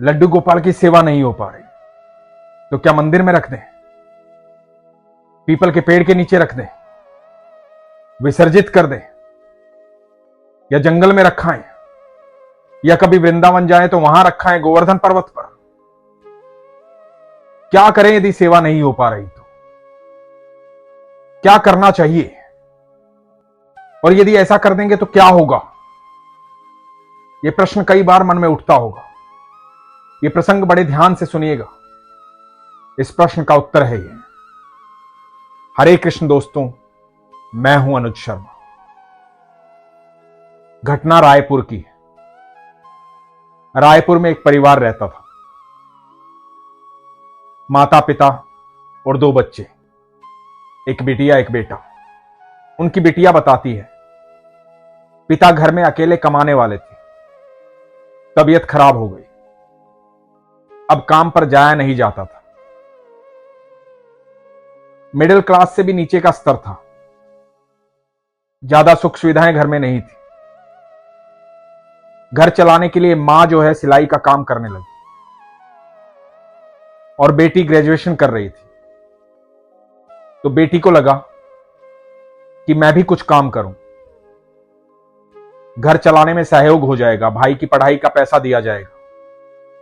लड्डू गोपाल की सेवा नहीं हो पा रही तो क्या मंदिर में रख दें, पीपल के पेड़ के नीचे रख दें, विसर्जित कर दें, या जंगल में रखाएं, या कभी वृंदावन जाएं तो वहां रखाएं गोवर्धन पर्वत पर? क्या करें यदि सेवा नहीं हो पा रही तो? क्या करना चाहिए? और यदि ऐसा कर देंगे तो क्या होगा? यह प्रश्न कई बार मन में उठता होगा। यह प्रसंग बड़े ध्यान से सुनिएगा। इस प्रश्न का उत्तर है ये। हरे कृष्ण दोस्तों, मैं हूं अनुज शर्मा। घटना रायपुर की है। रायपुर में एक परिवार रहता था। माता पिता और 2 बच्चे, एक बिटिया एक बेटा। उनकी बिटिया बताती है, पिता घर में अकेले कमाने वाले थे, तबीयत खराब हो गई, अब काम पर जाया नहीं जाता था। मिडिल क्लास से भी नीचे का स्तर था, ज्यादा सुख सुविधाएं घर में नहीं थी। घर चलाने के लिए मां जो है सिलाई का काम करने लगी और बेटी ग्रेजुएशन कर रही थी। तो बेटी को लगा कि मैं भी कुछ काम करूं, घर चलाने में सहयोग हो जाएगा, भाई की पढ़ाई का पैसा दिया जाएगा,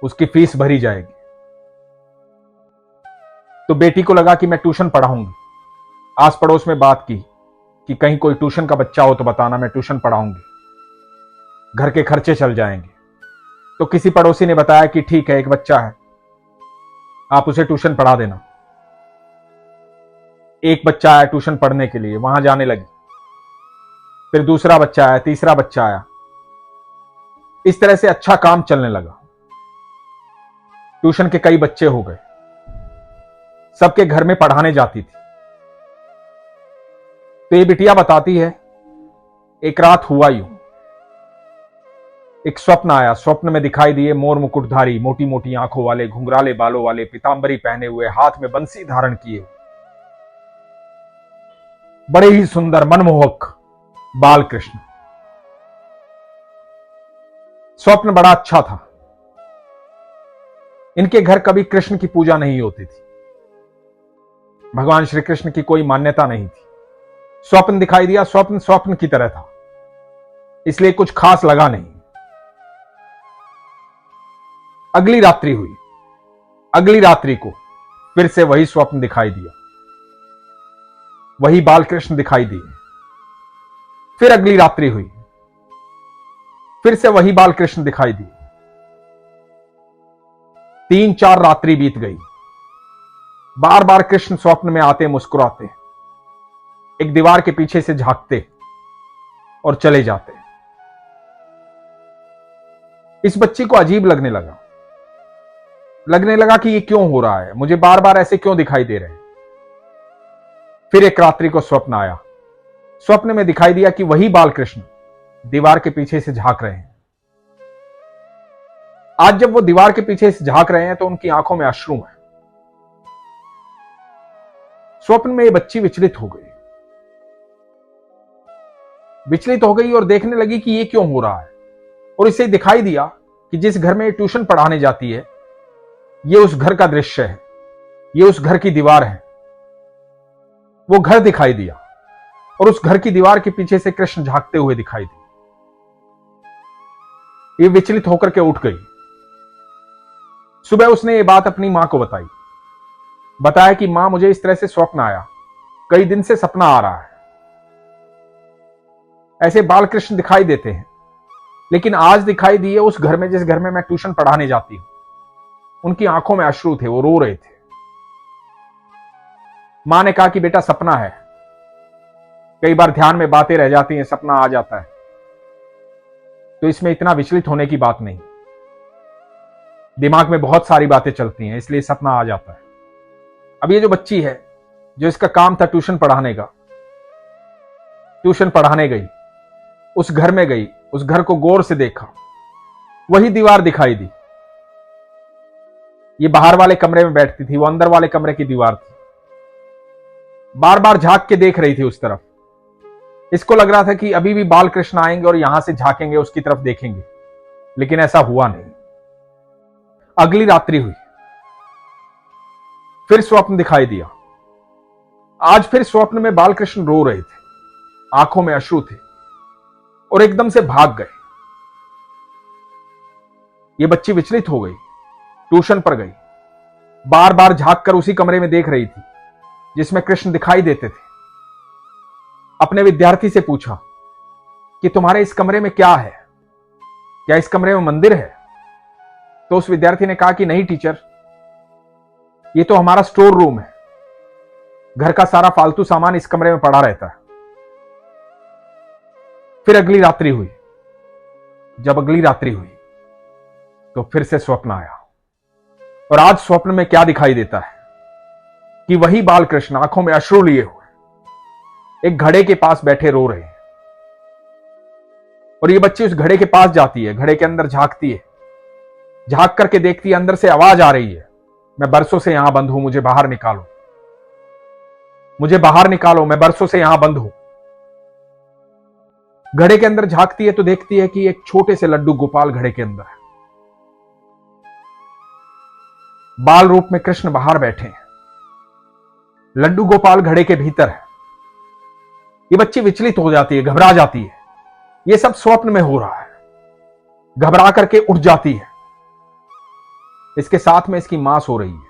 उसकी फीस भरी जाएगी। तो बेटी को लगा कि मैं ट्यूशन पढ़ाऊंगी। आस पड़ोस में बात की कि कहीं कोई ट्यूशन का बच्चा हो तो बताना, मैं ट्यूशन पढ़ाऊंगी, घर के खर्चे चल जाएंगे। तो किसी पड़ोसी ने बताया कि ठीक है, एक बच्चा है, आप उसे ट्यूशन पढ़ा देना। एक बच्चा आया ट्यूशन पढ़ने के लिए, वहां जाने लगी। फिर दूसरा बच्चा आया, तीसरा बच्चा आया। इस तरह से अच्छा काम चलने लगा। ट्यूशन के कई बच्चे हो गए, सबके घर में पढ़ाने जाती थी। तो ये बिटिया बताती है, एक रात हुआ यूं, एक स्वप्न आया। स्वप्न में दिखाई दिए मोर मुकुटधारी, मोटी मोटी आंखों वाले, घुंघराले बालों वाले, पीतांबरी पहने हुए, हाथ में बंसी धारण किए, बड़े ही सुंदर मनमोहक बाल कृष्ण। स्वप्न बड़ा अच्छा था। इनके घर कभी कृष्ण की पूजा नहीं होती थी, भगवान श्री कृष्ण की कोई मान्यता नहीं थी। स्वप्न दिखाई दिया, स्वप्न स्वप्न की तरह था, इसलिए कुछ खास लगा नहीं। अगली रात्रि हुई। अगली रात्रि को फिर से वही स्वप्न दिखाई दिया, वही बालकृष्ण दिखाई दिए। फिर अगली रात्रि हुई, फिर से वही बालकृष्ण दिखाई दिए। 3-4 रात्रि बीत गई। बार बार कृष्ण स्वप्न में आते, मुस्कुराते, एक दीवार के पीछे से झांकते और चले जाते। इस बच्ची को अजीब लगने लगा कि ये क्यों हो रहा है, मुझे बार बार ऐसे क्यों दिखाई दे रहे हैं। फिर एक रात्रि को स्वप्न आया। स्वप्न में दिखाई दिया कि वही बालकृष्ण दीवार के पीछे से झांक रहे हैं। आज जब वो दीवार के पीछे से झांक रहे हैं तो उनकी आंखों में अश्रु है। स्वप्न में ये बच्ची विचलित हो गई और देखने लगी कि ये क्यों हो रहा है। और इसे दिखाई दिया कि जिस घर में ये ट्यूशन पढ़ाने जाती है, ये उस घर का दृश्य है, ये उस घर की दीवार है। वो घर दिखाई दिया और उस घर की दीवार के पीछे से कृष्ण झांकते हुए दिखाई दिए। ये विचलित होकर के उठ गई। सुबह उसने ये बात अपनी मां को बताया कि मां, मुझे इस तरह से स्वप्न आया, कई दिन से सपना आ रहा है, ऐसे बालकृष्ण दिखाई देते हैं, लेकिन आज दिखाई दिए उस घर में जिस घर में मैं ट्यूशन पढ़ाने जाती हूं। उनकी आंखों में अश्रु थे, वो रो रहे थे। मां ने कहा कि बेटा, सपना है, कई बार ध्यान में बातें रह जाती हैं, सपना आ जाता है, तो इसमें इतना विचलित होने की बात नहीं। दिमाग में बहुत सारी बातें चलती हैं, इसलिए सपना आ जाता है। अब ये जो बच्ची है, जो इसका काम था ट्यूशन पढ़ाने का, ट्यूशन पढ़ाने गई, उस घर में गई, उस घर को गौर से देखा, वही दीवार दिखाई दी। ये बाहर वाले कमरे में बैठती थी, वो अंदर वाले कमरे की दीवार थी। बार बार झांक के देख रही थी उस तरफ। इसको लग रहा था कि अभी भी बालकृष्ण आएंगे और यहां से झांकेंगे, उसकी तरफ देखेंगे, लेकिन ऐसा हुआ नहीं। अगली रात्रि हुई, फिर स्वप्न दिखाई दिया। आज फिर स्वप्न में बालकृष्ण रो रहे थे, आंखों में अश्रु थे और एकदम से भाग गए। ये बच्ची विचलित हो गई, ट्यूशन पर गई, बार बार झांक कर उसी कमरे में देख रही थी जिसमें कृष्ण दिखाई देते थे। अपने विद्यार्थी से पूछा कि तुम्हारे इस कमरे में क्या है, क्या इस कमरे में मंदिर है? तो उस विद्यार्थी ने कहा कि नहीं टीचर, ये तो हमारा स्टोर रूम है, घर का सारा फालतू सामान इस कमरे में पड़ा रहता है। फिर अगली रात्रि हुई। जब अगली रात्रि हुई तो फिर से स्वप्न आया, और आज स्वप्न में क्या दिखाई देता है कि वही बालकृष्ण आंखों में अश्रु लिए हुए एक घड़े के पास बैठे रो रहे हैं। और ये बच्ची उस घड़े के पास जाती है, घड़े के अंदर झांकती है, झांक करके देखती है, अंदर से आवाज आ रही है, मैं बरसों से यहां बंद हूं, मुझे बाहर निकालो, मुझे बाहर निकालो, मैं बरसों से यहां बंद हूं। घड़े के अंदर झांकती है तो देखती है कि एक छोटे से लड्डू गोपाल घड़े के अंदर है। बाल रूप में कृष्ण बाहर बैठे हैं, लड्डू गोपाल घड़े के भीतर है। ये बच्ची विचलित हो जाती है, घबरा जाती है, ये सब स्वप्न में हो रहा है। घबरा करके उठ जाती है। इसके साथ में इसकी मां सो रही है।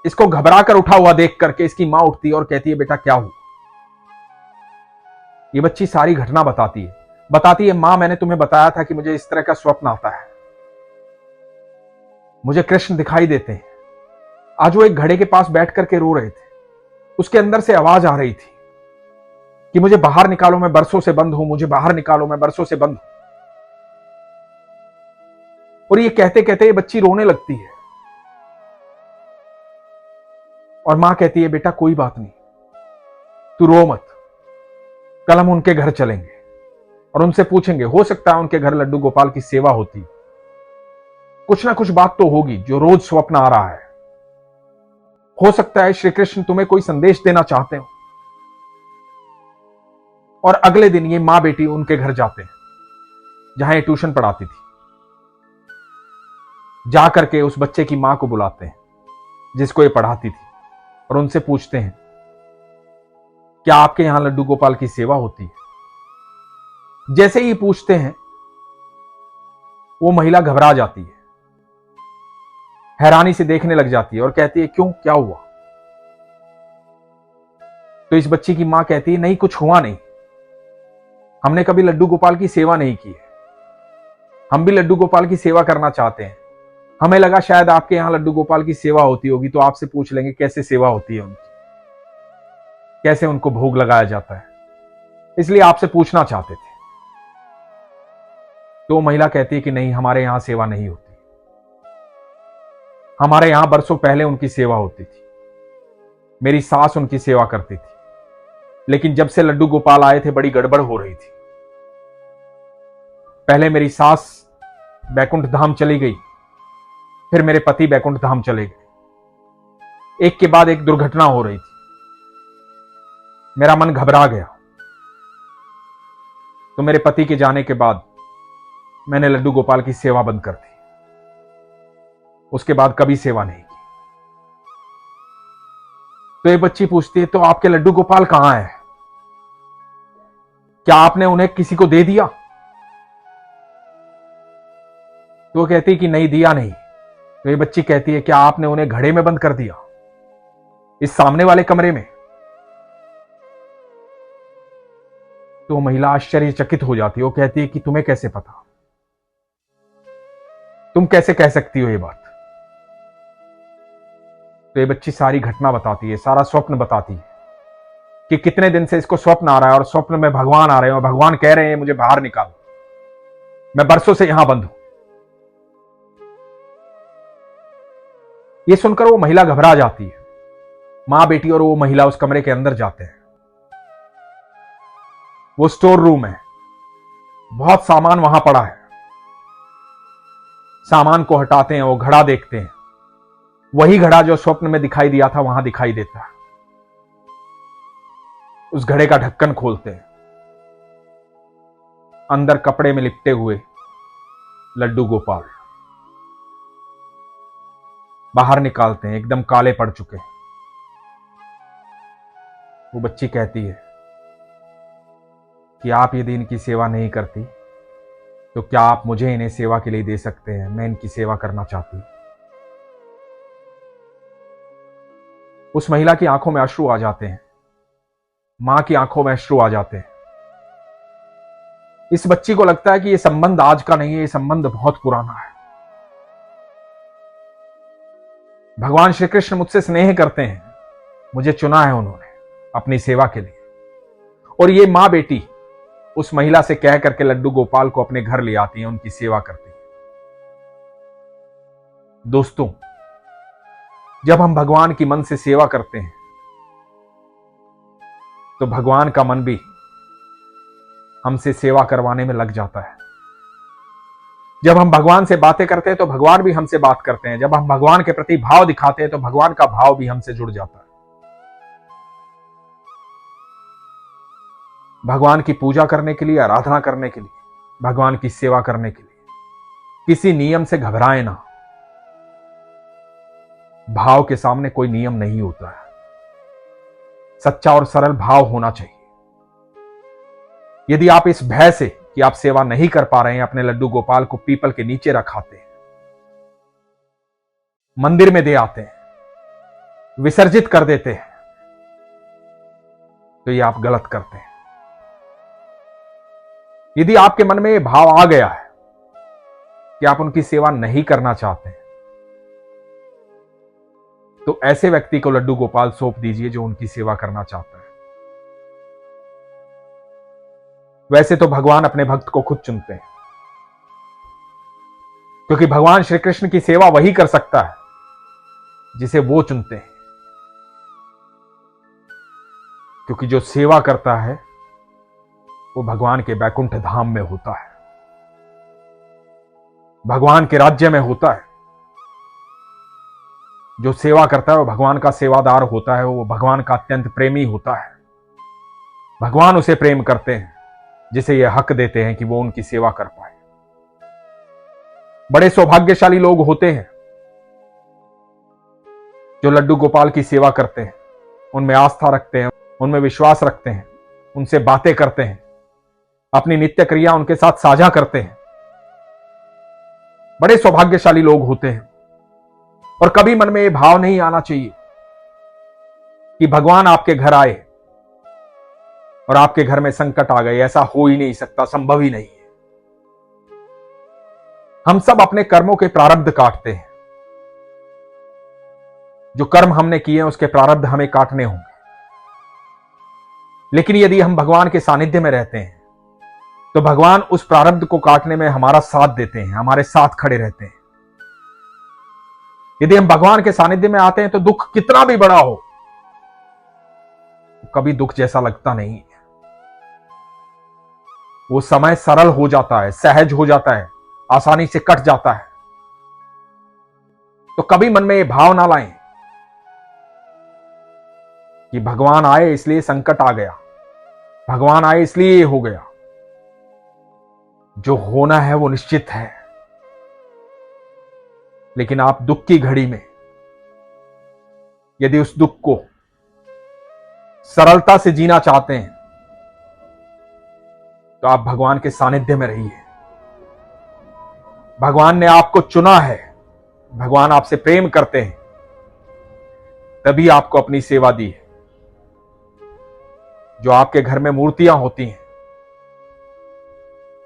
इसको घबरा कर उठा हुआ देख करके इसकी मां उठती है और कहती है, बेटा क्या हुआ? ये बच्ची सारी घटना बताती है, मां मैंने तुम्हें बताया था कि मुझे इस तरह का स्वप्न आता है, मुझे कृष्ण दिखाई देते हैं। आज वो एक घड़े के पास बैठ करके रो रहे थे, उसके अंदर से आवाज आ रही थी कि मुझे बाहर निकालो, मैं बरसों से बंद हूं, मुझे बाहर निकालो, मैं बरसों से बंद हूं। और ये कहते कहते ये बच्ची रोने लगती है और मां कहती है, बेटा कोई बात नहीं, तू रो मत, कल हम उनके घर चलेंगे और उनसे पूछेंगे, हो सकता है उनके घर लड्डू गोपाल की सेवा होती, कुछ ना कुछ बात तो होगी जो रोज स्वप्न आ रहा है। हो सकता है श्री कृष्ण तुम्हें कोई संदेश देना चाहते हो। और अगले दिन ये मां बेटी उनके घर जाते हैं जहां ये ट्यूशन पढ़ाती थी। जाकर के उस बच्चे की मां को बुलाते हैं जिसको ये पढ़ाती थी और उनसे पूछते हैं, क्या आपके यहां लड्डू गोपाल की सेवा होती है? जैसे ही पूछते हैं वो महिला घबरा जाती है, हैरानी से देखने लग जाती है और कहती है, क्यों, क्या हुआ? तो इस बच्ची की मां कहती है, नहीं कुछ हुआ नहीं, हमने कभी लड्डू गोपाल की सेवा नहीं की है, हम भी लड्डू गोपाल की सेवा करना चाहते हैं, हमें लगा शायद आपके यहां लड्डू गोपाल की सेवा होती होगी तो आपसे पूछ लेंगे कैसे सेवा होती है उनकी, कैसे उनको भोग लगाया जाता है, इसलिए आपसे पूछना चाहते थे। तो महिला कहती है कि नहीं, हमारे यहां सेवा नहीं होती, हमारे यहां बरसों पहले उनकी सेवा होती थी, मेरी सास उनकी सेवा करती थी, लेकिन जब से लड्डू गोपाल आए थे बड़ी गड़बड़ हो रही थी। पहले मेरी सास बैकुंठ धाम चली गई, फिर मेरे पति बैकुंठ धाम चले गए, एक के बाद एक दुर्घटना हो रही थी, मेरा मन घबरा गया। तो मेरे पति के जाने के बाद मैंने लड्डू गोपाल की सेवा बंद कर दी, उसके बाद कभी सेवा नहीं की। तो ये बच्ची पूछती है, तो आपके लड्डू गोपाल कहां है? क्या आपने उन्हें किसी को दे दिया? तो वो कहती है कि नहीं, दिया नहीं। तो ये बच्ची कहती है, क्या आपने उन्हें घड़े में बंद कर दिया, इस सामने वाले कमरे में? तो महिला आश्चर्यचकित हो जाती है, वो कहती है कि तुम्हें कैसे पता, तुम कैसे कह सकती हो ये बात? तो ये बच्ची सारी घटना बताती है, सारा स्वप्न बताती है कि कितने दिन से इसको स्वप्न आ रहा है और स्वप्न में भगवान आ रहे हैं और भगवान कह रहे हैं मुझे बाहर निकालो, मैं बरसों से यहां बंद हूं। यह सुनकर वो महिला घबरा जाती है। मां बेटी और वो महिला उस कमरे के अंदर जाते हैं। वो स्टोर रूम है, बहुत सामान वहां पड़ा है। सामान को हटाते हैं, वो घड़ा देखते हैं, वही घड़ा जो स्वप्न में दिखाई दिया था वहां दिखाई देता है। उस घड़े का ढक्कन खोलते हैं, अंदर कपड़े में लिपटे हुए लड्डू गोपाल। बाहर निकालते हैं, एकदम काले पड़ चुके हैं। वो बच्ची कहती है कि आप यदि इनकी सेवा नहीं करती तो क्या आप मुझे इन्हें सेवा के लिए दे सकते हैं? मैं इनकी सेवा करना चाहती हूं। उस महिला की आंखों में अश्रु आ जाते हैं, मां की आंखों में अश्रु आ जाते हैं। इस बच्ची को लगता है कि यह संबंध आज का नहीं है, यह संबंध बहुत पुराना है। भगवान श्री कृष्ण मुझसे स्नेह करते हैं, मुझे चुना है उन्होंने अपनी सेवा के लिए। और ये मां बेटी उस महिला से कह करके लड्डू गोपाल को अपने घर ले आती हैं, उनकी सेवा करती हैं। दोस्तों, जब हम भगवान की मन से सेवा करते हैं तो भगवान का मन भी हमसे सेवा करवाने में लग जाता है। जब हम भगवान से बातें करते हैं तो भगवान भी हमसे बात करते हैं। जब हम भगवान के प्रति भाव दिखाते हैं तो भगवान का भाव भी हमसे जुड़ जाता है। भगवान की पूजा करने के लिए, आराधना करने के लिए, भगवान की सेवा करने के लिए किसी नियम से घबराए ना। भाव के सामने कोई नियम नहीं होता है। सच्चा और सरल भाव होना चाहिए। यदि आप इस भय से कि आप सेवा नहीं कर पा रहे हैं अपने लड्डू गोपाल को पीपल के नीचे रखाते हैं, मंदिर में दे आते हैं, विसर्जित कर देते हैं, तो ये आप गलत करते हैं। यदि आपके मन में यह भाव आ गया है कि आप उनकी सेवा नहीं करना चाहते हैं, तो ऐसे व्यक्ति को लड्डू गोपाल सौंप दीजिए जो उनकी सेवा करना चाहता है। वैसे तो भगवान अपने भक्त को खुद चुनते हैं, क्योंकि भगवान श्री कृष्ण की सेवा वही कर सकता है जिसे वो चुनते हैं। क्योंकि जो सेवा करता है वो भगवान के बैकुंठ धाम में होता है, भगवान के राज्य में होता है। जो सेवा करता है वो भगवान का सेवादार होता है, वो भगवान का अत्यंत प्रेमी होता है। भगवान उसे प्रेम करते हैं जिसे ये हक देते हैं कि वो उनकी सेवा कर पाए। बड़े सौभाग्यशाली लोग होते हैं जो लड्डू गोपाल की सेवा करते हैं, उनमें आस्था रखते हैं, उनमें विश्वास रखते हैं, उनसे बातें करते हैं, अपनी नित्य क्रिया उनके साथ साझा करते हैं। बड़े सौभाग्यशाली लोग होते हैं। और कभी मन में यह भाव नहीं आना चाहिए कि भगवान आपके घर आए और आपके घर में संकट आ गए। ऐसा हो ही नहीं सकता, संभव ही नहीं है। हम सब अपने कर्मों के प्रारब्ध काटते हैं। जो कर्म हमने किए हैं उसके प्रारब्ध हमें काटने होंगे। लेकिन यदि हम भगवान के सानिध्य में रहते हैं तो भगवान उस प्रारब्ध को काटने में हमारा साथ देते हैं, हमारे साथ खड़े रहते हैं। यदि हम भगवान के सानिध्य में आते हैं तो दुख कितना भी बड़ा हो, कभी दुख जैसा लगता नहीं है। वो समय सरल हो जाता है, सहज हो जाता है, आसानी से कट जाता है। तो कभी मन में ये भाव ना लाएं कि भगवान आए इसलिए संकट आ गया, भगवान आए इसलिए ये हो गया। जो होना है वो निश्चित है। लेकिन आप दुख की घड़ी में यदि उस दुख को सरलता से जीना चाहते हैं तो आप भगवान के सानिध्य में रहिए। भगवान ने आपको चुना है, भगवान आपसे प्रेम करते हैं, तभी आपको अपनी सेवा दी है। जो आपके घर में मूर्तियां होती हैं,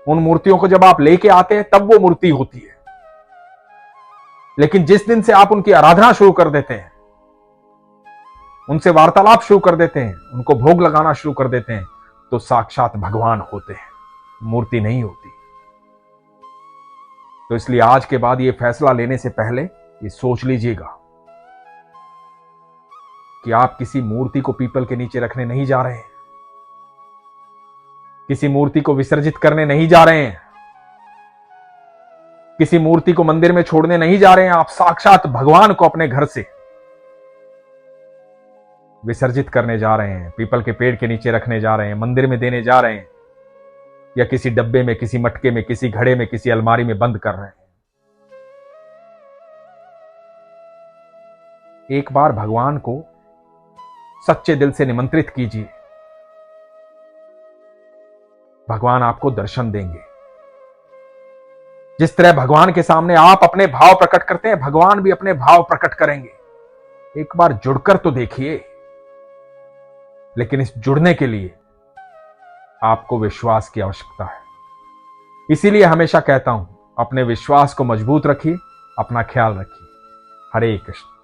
उन मूर्तियों को जब आप लेके आते हैं तब वो मूर्ति होती है। लेकिन जिस दिन से आप उनकी आराधना शुरू कर देते हैं, उनसे वार्तालाप शुरू कर देते हैं, उनको भोग लगाना शुरू कर देते हैं, तो साक्षात भगवान होते हैं, मूर्ति नहीं होती। तो इसलिए आज के बाद ये फैसला लेने से पहले ये सोच लीजिएगा कि आप किसी मूर्ति को पीपल के नीचे रखने नहीं जा रहे हैं, किसी मूर्ति को विसर्जित करने नहीं जा रहे हैं, किसी मूर्ति को मंदिर में छोड़ने नहीं जा रहे हैं। आप साक्षात भगवान को अपने घर से विसर्जित करने जा रहे हैं, पीपल के पेड़ के नीचे रखने जा रहे हैं, मंदिर में देने जा रहे हैं, या किसी डब्बे में, किसी मटके में, किसी घड़े में, किसी अलमारी में बंद कर रहे हैं। एक बार भगवान को सच्चे दिल से निमंत्रित कीजिए, भगवान आपको दर्शन देंगे। जिस तरह भगवान के सामने आप अपने भाव प्रकट करते हैं, भगवान भी अपने भाव प्रकट करेंगे। एक बार जुड़कर तो देखिए। लेकिन इस जुड़ने के लिए आपको विश्वास की आवश्यकता है। इसीलिए हमेशा कहता हूं, अपने विश्वास को मजबूत रखिए, अपना ख्याल रखिए। हरे कृष्ण।